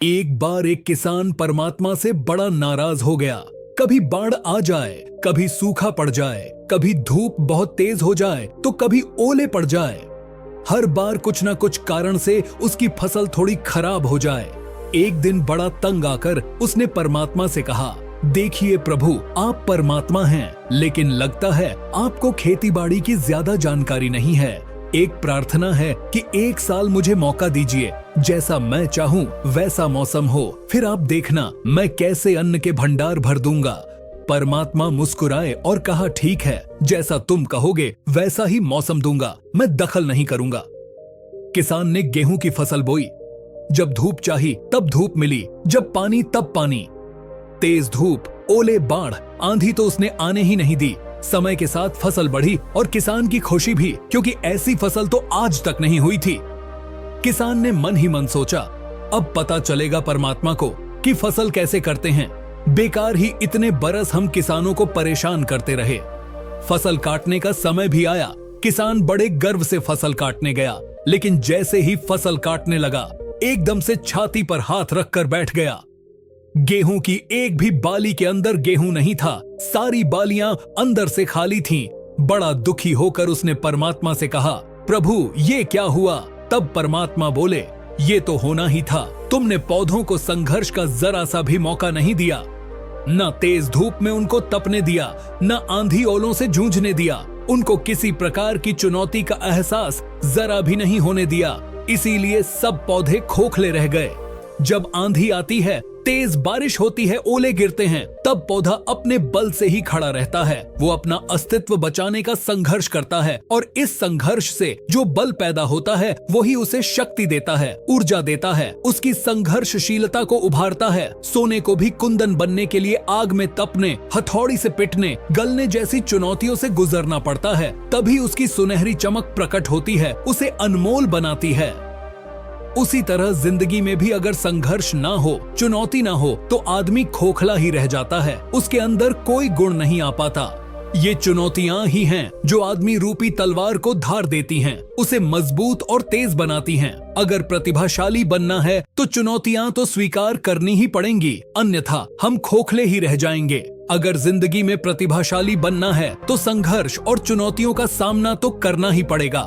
एक बार एक किसान परमात्मा से बड़ा नाराज हो गया। कभी बाढ़ आ जाए, कभी सूखा पड़ जाए, कभी धूप बहुत तेज हो जाए तो कभी ओले पड़ जाए। हर बार कुछ ना कुछ कारण से उसकी फसल थोड़ी खराब हो जाए। एक दिन बड़ा तंग आकर उसने परमात्मा से कहा, देखिए प्रभु, आप परमात्मा हैं, लेकिन लगता है आपको खेतीबाड़ी की ज्यादा जानकारी नहीं है। एक प्रार्थना है कि एक साल मुझे मौका दीजिए, जैसा मैं चाहूँ वैसा मौसम हो, फिर आप देखना मैं कैसे अन्न के भंडार भर दूंगा। परमात्मा मुस्कुराए और कहा, ठीक है, जैसा तुम कहोगे वैसा ही मौसम दूंगा, मैं दखल नहीं करूंगा। किसान ने गेहूं की फसल बोई। जब धूप चाही तब धूप मिली, जब पानी तब पानी। तेज धूप, ओले, बाढ़, आंधी तो उसने आने ही नहीं दी। समय के साथ फसल बढ़ी और किसान की खुशी भी, क्योंकि ऐसी फसल तो आज तक नहीं हुई थी। किसान ने मन ही मन सोचा, अब पता चलेगा परमात्मा को कि फसल कैसे करते हैं। बेकार ही इतने बरस हम किसानों को परेशान करते रहे। फसल काटने का समय भी आया। किसान बड़े गर्व से फसल काटने गया, लेकिन जैसे ही फसल काटने लगा, एकदम से छाती पर हाथ रखकर बैठ गया। गेहूं की एक भी बाली के अंदर गेहूं नहीं था, सारी बालियां अंदर से खाली थीं। बड़ा दुखी होकर उसने परमात्मा से कहा, प्रभु ये क्या हुआ? तब परमात्मा बोले, ये तो होना ही था, तुमने पौधों को संघर्ष का जरा सा भी मौका नहीं दिया। न तेज धूप में उनको तपने दिया, न आंधी ओलों से जूझने दिया। उनको किसी प्रकार की चुनौती का एहसास जरा भी नहीं होने दिया, इसीलिए सब पौधे खोखले रह गए। जब आंधी आती है, तेज बारिश होती है, ओले गिरते हैं, तब पौधा अपने बल से ही खड़ा रहता है। वो अपना अस्तित्व बचाने का संघर्ष करता है और इस संघर्ष से जो बल पैदा होता है वही उसे शक्ति देता है, ऊर्जा देता है, उसकी संघर्षशीलता को उभारता है। सोने को भी कुंदन बनने के लिए आग में तपने, हथौड़ी से पिटने, गलने जैसी चुनौतियों से गुजरना पड़ता है, तभी उसकी सुनहरी चमक प्रकट होती है, उसे अनमोल बनाती है। उसी तरह जिंदगी में भी अगर संघर्ष ना हो, चुनौती ना हो, तो आदमी खोखला ही रह जाता है, उसके अंदर कोई गुण नहीं आ पाता। ये चुनौतियां ही हैं जो आदमी रूपी तलवार को धार देती हैं, उसे मजबूत और तेज बनाती हैं। अगर प्रतिभाशाली बनना है तो चुनौतियां तो स्वीकार करनी ही पड़ेंगी, अन्यथा हम खोखले ही रह जाएंगे। अगर जिंदगी में प्रतिभाशाली बनना है तो संघर्ष और चुनौतियों का सामना तो करना ही पड़ेगा।